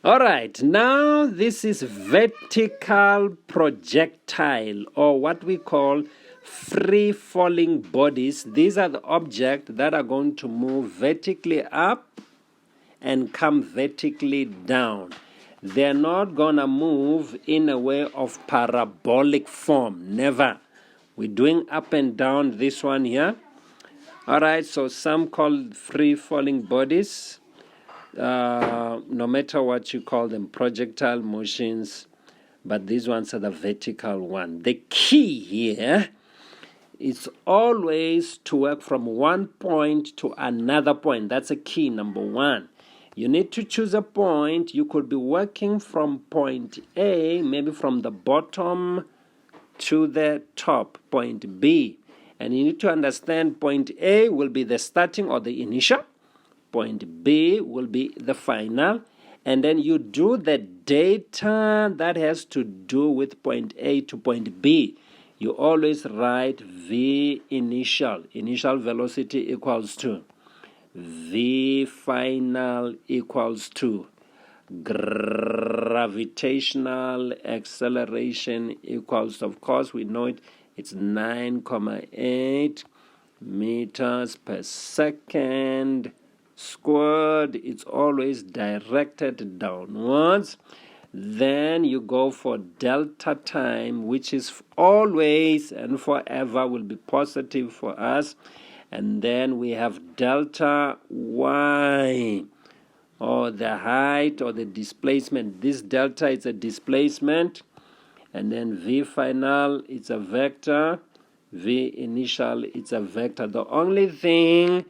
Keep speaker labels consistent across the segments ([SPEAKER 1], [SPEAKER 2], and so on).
[SPEAKER 1] All right, now this is vertical projectile, or what we call free falling bodies. These are the objects that are going to move vertically up and come vertically down. They're not going to move in a way of parabolic form, never. We're doing up and down this one here. All right, so some call free falling bodies. No matter what you call them, projectile motions, but these ones are the vertical one. The key here is always to work from one point to another point. That's a key, number one. You need to choose a point. You could be working from point A, maybe from the bottom to the top, point B. And you need to understand point A will be the starting or the initial. Point B will be the final, and then you do the data that has to do with point A to point B. You always write V initial velocity equals to V final equals to gravitational acceleration equals, of course we know it, it's 9,8 meters per second squared. It's always directed downwards. Then you go for delta time, which is always and forever will be positive for us. And then we have delta y, or the height or the displacement. This delta is a displacement, and then v final, it's a vector, v initial, it's a vector. The only thing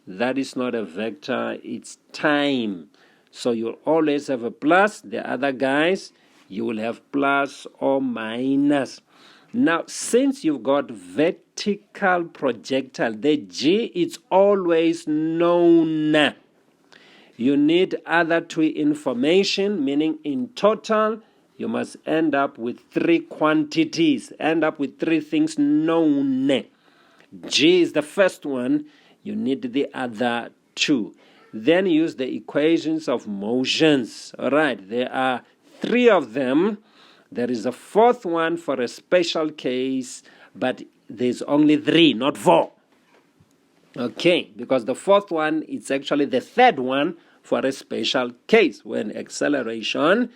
[SPEAKER 1] that is not a vector, it's time. So you'll always have a plus. The other guys, you will have plus or minus. Now, since you've got vertical projectile, the G is always known. You need other two information, meaning in total, you must end up with three quantities, end up with three things known. G is the first one. You need the other two. Then use the equations of motions. All right, there are three of them. There is a fourth one for a special case, but there's only three, not four. Okay, because the fourth one is actually the third one for a special case. When acceleration,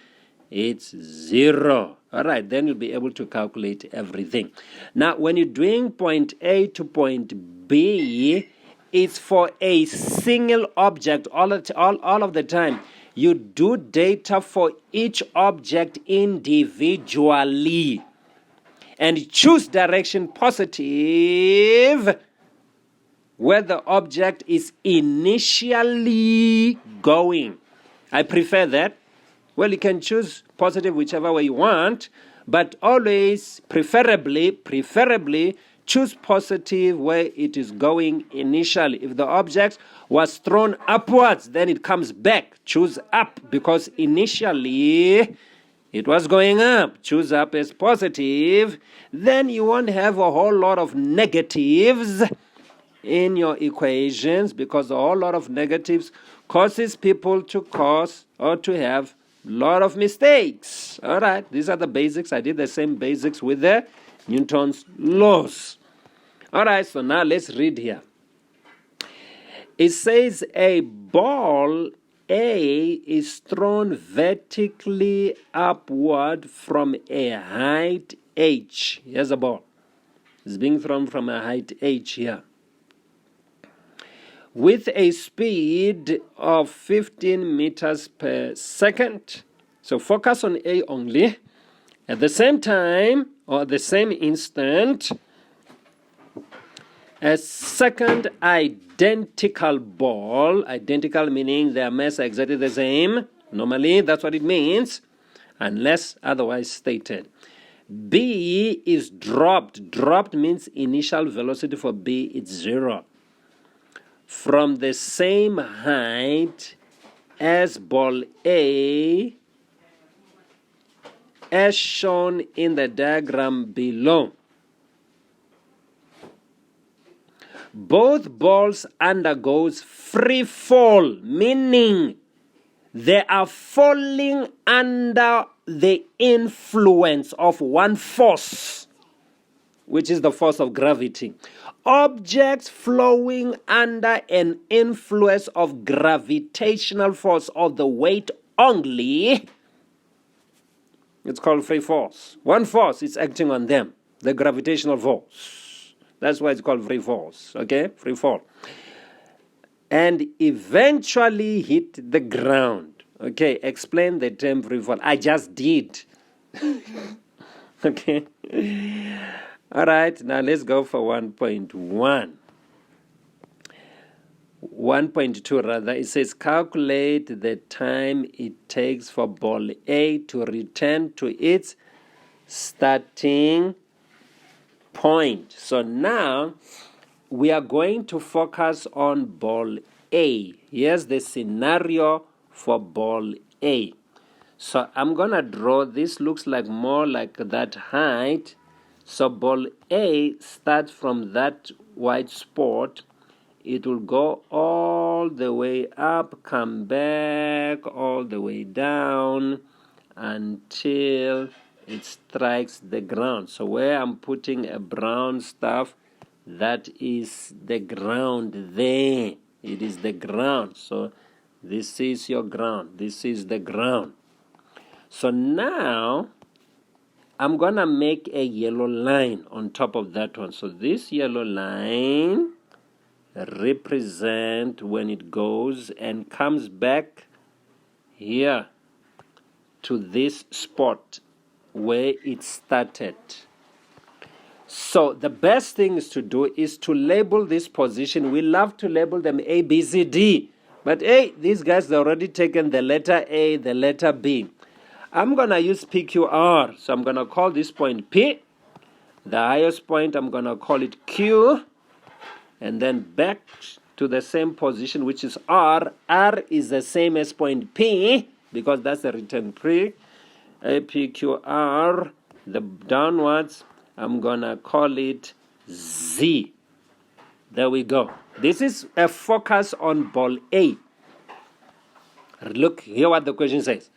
[SPEAKER 1] it's 0. All right, then you'll be able to calculate everything. Now, when you're doing point A to point B, it's for a single object all of the time. You do data for each object individually and choose direction positive where the object is initially going. I prefer that. Well, you can choose positive whichever way you want, but always, preferably, choose positive where it is going initially. If the object was thrown upwards, then it comes back. Choose up because initially it was going up. Choose up as positive. Then you won't have a whole lot of negatives in your equations, because a whole lot of negatives causes people to cause or to have a lot of mistakes. All right, these are the basics. I did the same basics with the Newton's laws. All right, so now let's read here. It says a ball A is thrown vertically upward from a height h. Here's a ball. It's being thrown from a height h here, with a speed of 15 meters per second. So focus on A only. At the same time, or the same instant, a second identical ball, identical meaning their mass are exactly the same. Normally, that's what it means, unless otherwise stated. B is dropped. Dropped means initial velocity for B is 0. From the same height as ball A, as shown in the diagram below. Both balls undergoes free fall, meaning They are falling under the influence of one force, which is the force of gravity. Objects flowing under an influence of gravitational force or the weight only, it's called free force. One force is acting on them, the gravitational force. That's why it's called free force, okay? Free fall. And eventually hit the ground. Okay, explain the term free fall. I just did. Okay. All right, now let's go for 1.1. 1.2 rather, it says calculate the time it takes for ball A to return to its starting point. So now we are going to focus on ball A. Here's the scenario for ball A. So I'm going to draw, this looks like more like that height. So ball A starts from that white spot. It will go all the way up, come back all the way down until it strikes the ground. So where I'm putting a brown stuff, that is the ground there. It is the ground. So this is your ground. This is the ground. So now I'm going to make a yellow line on top of that one. So this yellow line represent when it goes and comes back here to this spot where it started. So the best thing is to do is to label this position. We love to label them A, B, C, D. But hey, these guys have already taken the letter A, the letter B. I'm going to use PQR. So I'm going to call this point P. The highest point, I'm going to call it Q. And then back to the same position, which is R. R is the same as point P, because that's the return pre. APQR, the downwards, I'm going to call it Z. There we go. This is a focus on ball A. Look, hear what the question says.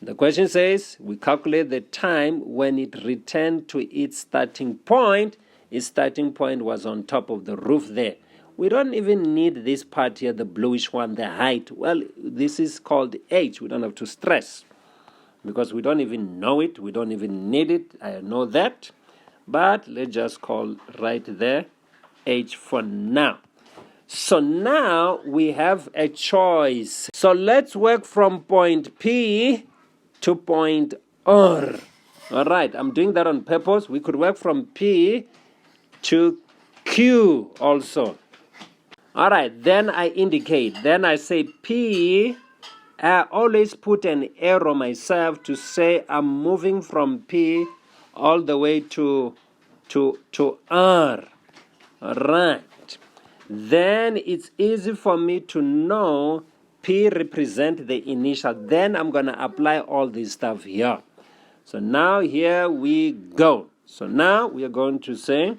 [SPEAKER 1] The question says, we calculate the time when it returned to its starting point. Its starting point was on top of the roof there. We don't even need this part here, the bluish one, the height. Well, this is called H. We don't have to stress because we don't even know it. We don't even need it. I know that. But let's just call right there H for now. So now we have a choice. So let's work from point P to point R. All right, I'm doing that on purpose. We could work from P to Q also. All right, then I indicate. Then I say P. I always put an arrow myself to say I'm moving from P all the way to R. All right. Then it's easy for me to know P represent the initial. Then I'm going to apply all this stuff here. So now here we go. So now we are going to say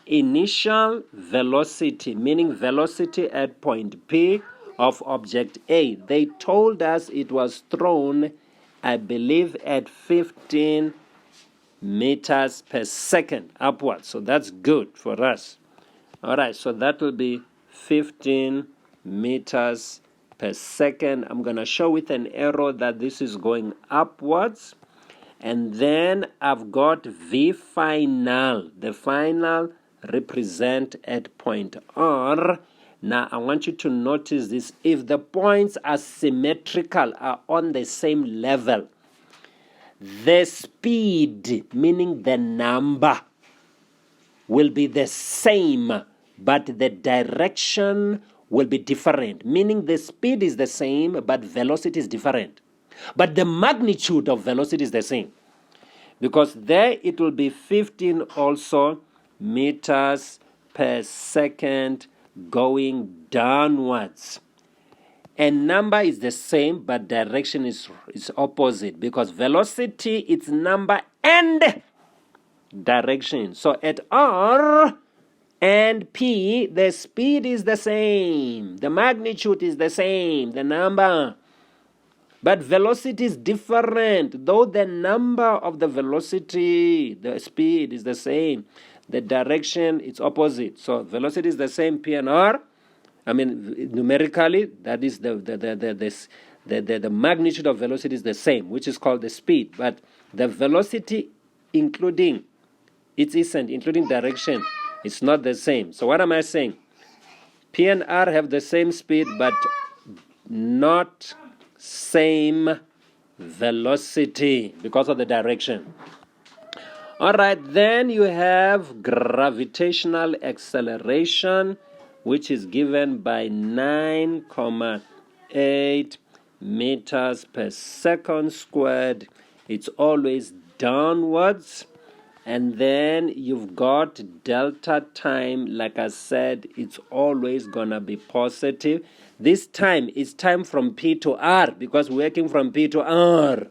[SPEAKER 1] initial velocity, meaning velocity at point P of object A. They told us it was thrown, I believe, at 15 meters per second upwards. So that's good for us. All right, so that will be 15 meters per second. I'm going to show with an arrow that this is going upwards. And then I've got V final. The final represent at point R. Now I want you to notice this. If the points are symmetrical, are on the same level, the speed, meaning the number, will be the same, but the direction will be different, meaning the speed is the same, but velocity is different. But the magnitude of velocity is the same, because there it will be 15 also meters per second going downwards. And number is the same, but direction is opposite, because velocity, it's number and direction. So at R and P, the speed is the same, the magnitude is the same, the number But velocity is different. Though the number of the velocity, the speed is the same, the direction is opposite. So velocity is the same, P and R. I mean, numerically, that is the magnitude of velocity is the same, which is called the speed. But the velocity, including its ascent, including direction, it's not the same. So what am I saying? P and R have the same speed, but not same velocity because of the direction. All right, then you have gravitational acceleration, which is given by 9,8 meters per second squared. It's always downwards. And then you've got delta time. Like I said, it's always going to be positive. This time is time from P to R because we're working from P to R.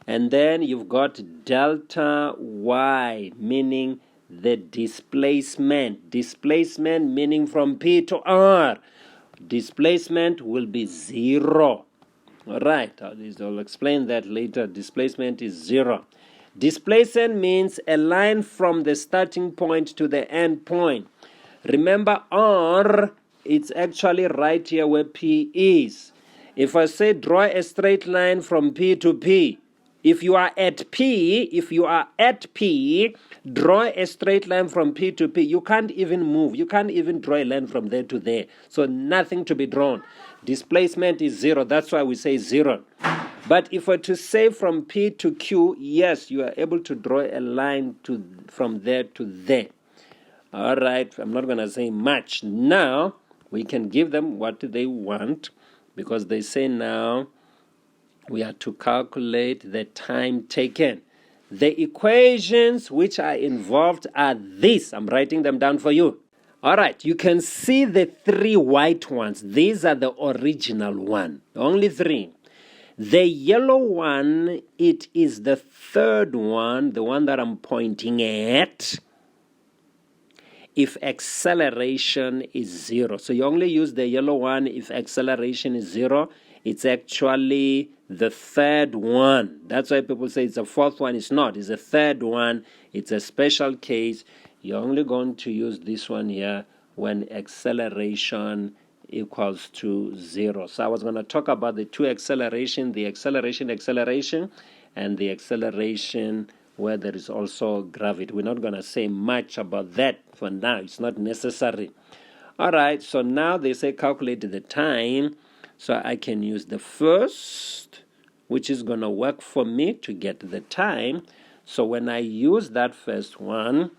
[SPEAKER 1] And then you've got delta Y, meaning the displacement. Displacement meaning from P to R. Displacement will be 0. All right, I'll explain that later. Displacement is 0. Displacement means a line from the starting point to the end point. Remember, R, it's actually right here where P is. If I say draw a straight line from P to P, if you are at P, draw a straight line from P to P. You can't even move. You can't even draw a line from there to there. So nothing to be drawn. Displacement is 0. That's why we say 0. But if we're to say from P to Q, yes, you are able to draw a line from there to there. All right, I'm not going to say much. Now, we can give them what they want because they say now we are to calculate the time taken. The equations which are involved are these. I'm writing them down for you. All right, you can see the 3 white ones. These are the original one, only 3. The yellow one, it is the third one, the one that I'm pointing at, if acceleration is 0. So you only use the yellow one if acceleration is 0. It's actually the third one. That's why people say it's the fourth one. It's not. It's the third one. It's a special case. You're only going to use this one here when acceleration equals to 0. So I was going to talk about the two acceleration, the acceleration, and the acceleration where there is also gravity. We're not going to say much about that for now. It's not necessary. All right, so now they say calculate the time. So I can use the first, which is going to work for me to get the time. So when I use that first one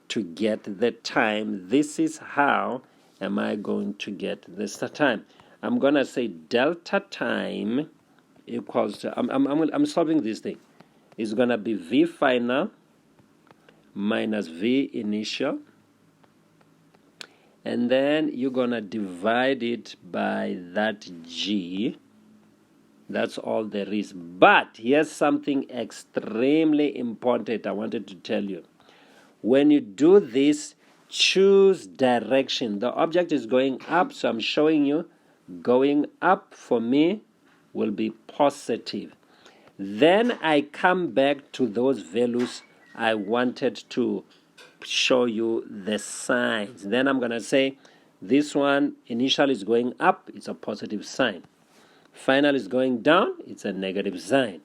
[SPEAKER 1] to get the time, this is how am I going to get this time. I'm going to say delta time equals to, I'm solving this thing. It's going to be V final minus V initial. And then you're going to divide it by that G. That's all there is. But here's something extremely important I wanted to tell you. When you do this, choose direction. The object is going up, so I'm showing you going up for me will be positive. Then I come back to those values I wanted to show you the signs. Then I'm going to say this one initial is going up, it's a positive sign. Final is going down, it's a negative sign.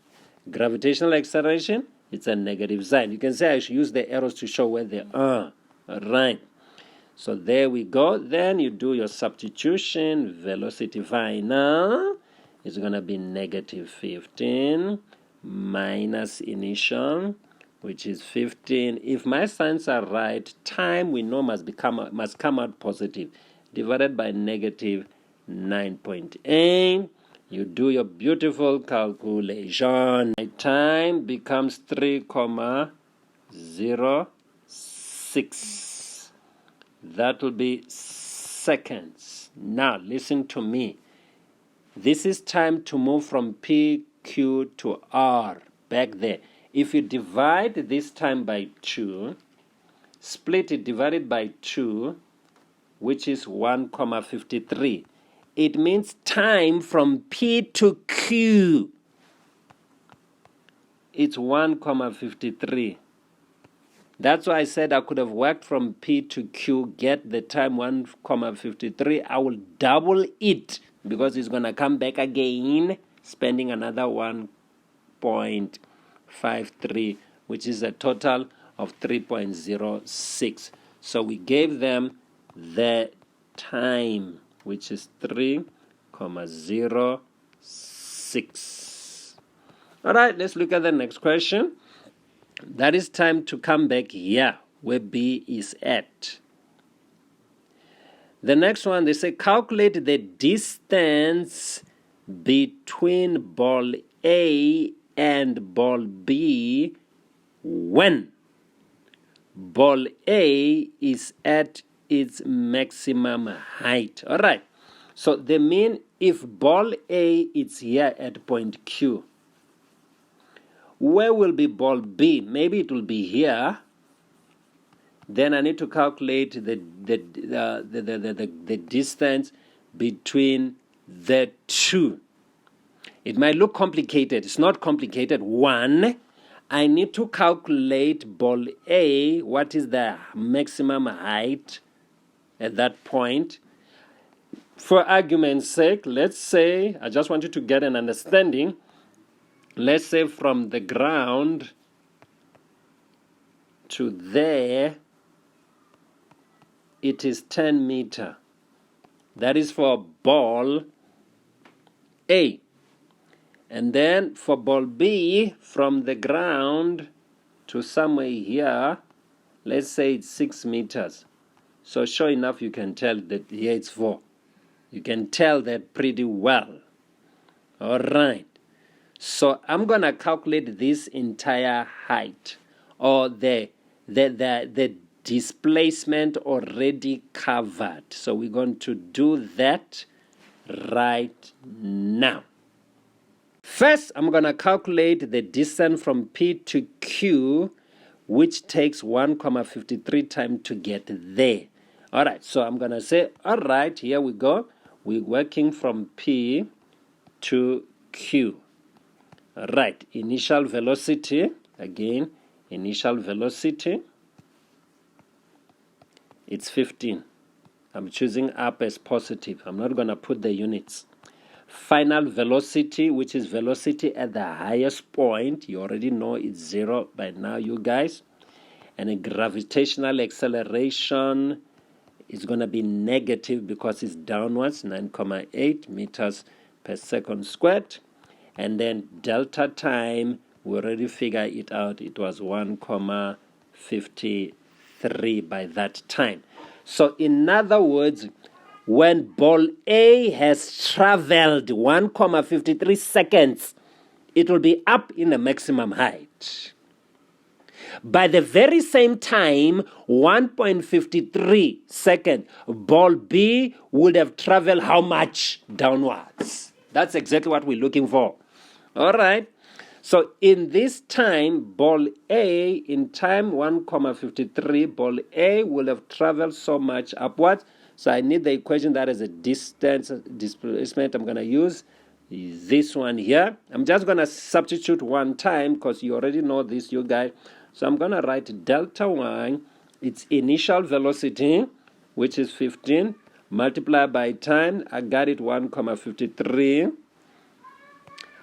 [SPEAKER 1] Gravitational acceleration, it's a negative sign. You can say I should use the arrows to show where they are. All right. So there we go. Then you do your substitution. Velocity final is going to be negative 15 minus initial, which is 15. If my signs are right, time we know must come out positive, divided by negative 9.8. You do your beautiful calculation. My time becomes 3,06. That will be seconds. Now listen to me. This is time to move from PQ to R, back there. If you divide this time by 2, split it, divide it by 2, which is 1,53. It means time from P to Q. It's 1,53. That's why I said I could have worked from P to Q, get the time 1,53. I will double it because it's going to come back again, spending another 1.53, which is a total of 3.06. So we gave them the time, which is 3.06. All right, let's look at the next question. That is time to come back here where B is at. The next one, they say calculate the distance between ball A and ball B when ball A is at its maximum height. All right. So they mean if ball A is here at point Q, where will be ball B? Maybe it will be here. Then I need to calculate the distance between the two. It might look complicated. It's not complicated. One, I need to calculate ball A. What is the maximum height at that point? For argument's sake, let's say, I just want you to get an understanding. Let's say from the ground to there, it is 10 meters. That is for ball A. And then for ball B, from the ground to somewhere here, let's say it's 6 meters. So sure enough, you can tell that here it's 4. You can tell that pretty well. All right. So I'm going to calculate this entire height, or the displacement already covered. So we're going to do that right now. First, I'm going to calculate the distance from P to Q, which takes 1,53 time to get there. All right, so I'm going to say, all right, here we go. We're working from P to Q. All right, initial velocity, again, initial velocity, it's 15. I'm choosing up as positive. I'm not going to put the units. Final velocity, which is velocity at the highest point, you already know it's 0 by now, you guys. And a gravitational acceleration is going to be negative because it's downwards, 9.8 meters per second squared. And then delta time, we already figured it out. It was 1.53 by that time. So in other words, when ball A has traveled 1.53 seconds, it will be up in the maximum height. By the very same time, 1.53 seconds, ball B would have traveled how much? Downwards. That's exactly what we're looking for. All right. So in this time, ball A, in time 1.53, ball A will have traveled so much upwards. So I need the equation that is a distance displacement. I'm going to use this one here. I'm just going to substitute one time because you already know this, you guys. So I'm going to write delta y, its initial velocity, which is 15, multiplied by time. I got it 1.53.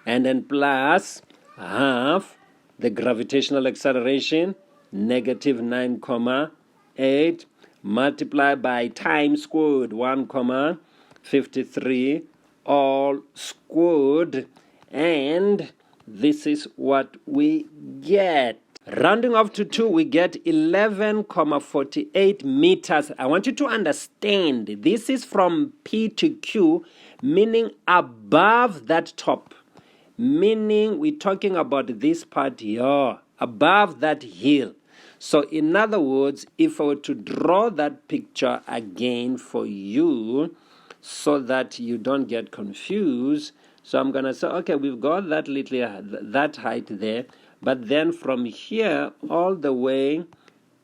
[SPEAKER 1] And then plus half the gravitational acceleration, negative 9.8, multiplied by time squared, 1.53, all squared. And this is what we get. Rounding off to 2, we get 11.48 meters. I want you to understand, this is from P to Q, meaning above that top. Meaning we're talking about this part here, above that hill. So in other words, if I were to draw that picture again for you so that you don't get confused, so I'm going to say, okay, we've got that height there, but then from here all the way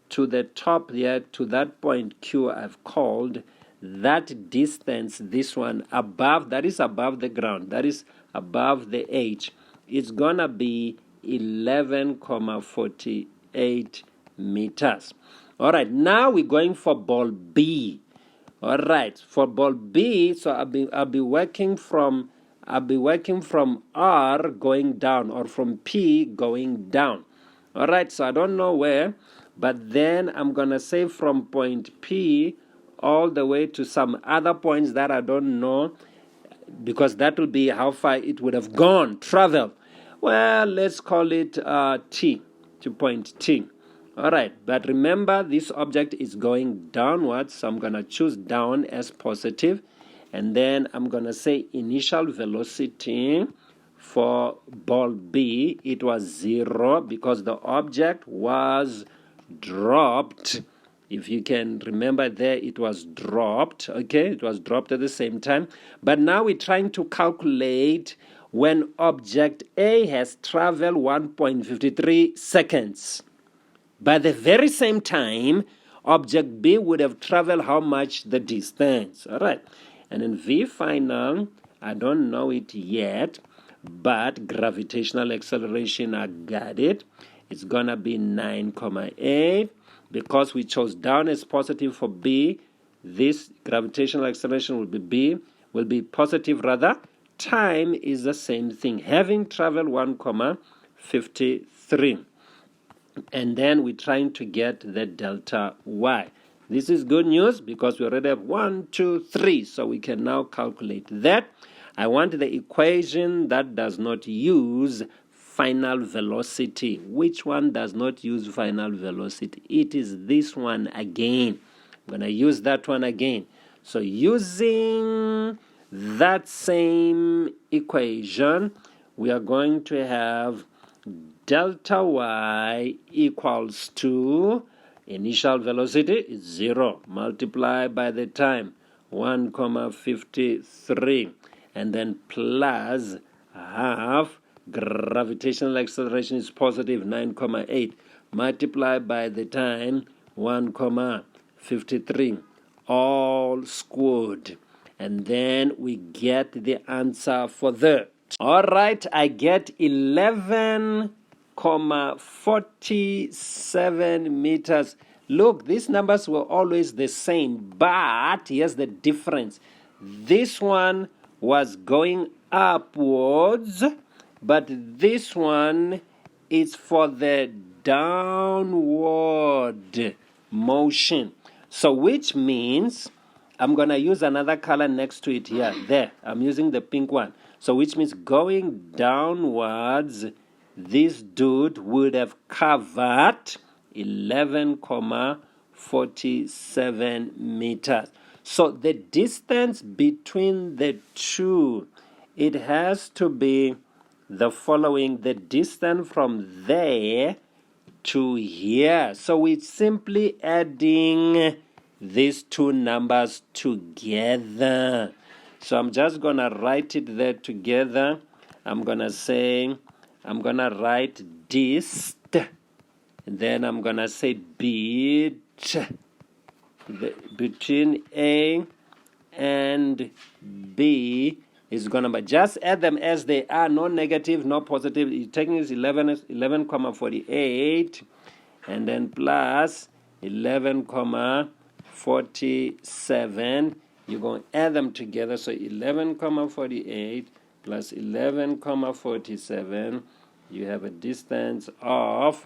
[SPEAKER 1] to the top there, to that point Q I've called, that distance, this one above, that is above the ground, that is above the edge, it's gonna be 11,48 meters. All right, now we're going for ball B. All right, for ball B, so I'll be working from R going down, or from P going down. All right, so I don't know where, but then I'm gonna say from point P all the way to some other points that I don't know, because that will be how far it would have traveled. Well, let's call it T, to point T. All right, but remember this object is going downwards, so I'm going to choose down as positive, and then I'm going to say initial velocity for ball B, it was 0 because the object was dropped. If you can remember there, it was dropped, okay? It was dropped at the same time. But now we're trying to calculate when object A has traveled 1.53 seconds. By the very same time, object B would have traveled how much the distance, all right? And then V final, I don't know it yet, but gravitational acceleration, I got it. It's going to be 9,8. Because we chose down as positive for B, this gravitational acceleration will be positive rather. Time is the same thing, having traveled 1,53. And then we're trying to get the delta Y. This is good news because we already have 1, 2, 3, so we can now calculate that. I want the equation that does not use final velocity. Which one does not use final velocity? It is this one again. I'm going to use that one again. So using that same equation, we are going to have delta Y equals to initial velocity is 0 multiplied by the time 1,53, and then plus half gravitational acceleration is positive 9,8 multiplied by the time 1,53, all squared, and then we get the answer for that. All right, I get 11,47 meters. Look, these numbers were always the same, but here's the difference. This one was going upwards, but this one is for the downward motion. So which means I'm going to use another color next to it here. There, I'm using the pink one. So which means going downwards, this dude would have covered 11,47 meters. So the distance between the two, it has to be the following: the distance from there to here. So we're simply adding these two numbers together. So I'm just going to write it there together. I'm going to write dist, and then I'm going to say bit between A and B is going to be, just add them as they are, no negative, no positive. You're taking this 11,48 and then plus 11,47. You're going to add them together. So 11,48 plus 11,47, you have a distance of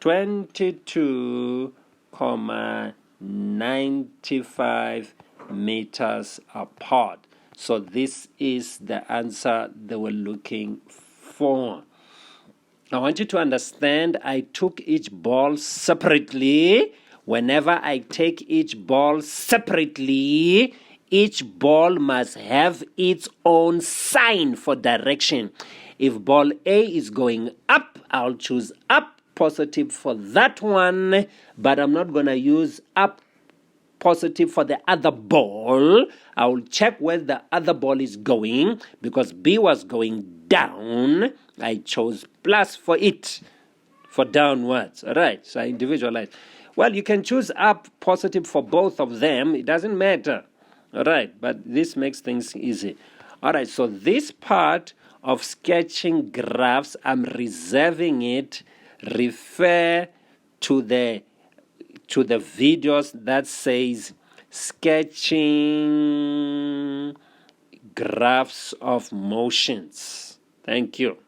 [SPEAKER 1] 22,95 meters apart. So this is the answer they were looking for. I want you to understand, I took each ball separately. Whenever I take each ball separately, each ball must have its own sign for direction. If ball A is going up, I'll choose up, positive for that one, but I'm not going to use up positive for the other ball. I will check where the other ball is going. Because B was going down, I chose plus for it, for downwards. All right, so I individualize. Well, you can choose up positive for both of them. It doesn't matter. All right, but this makes things easy. All right, so this part of sketching graphs, I'm reserving it. Refer to the videos that says sketching graphs of motions. Thank you.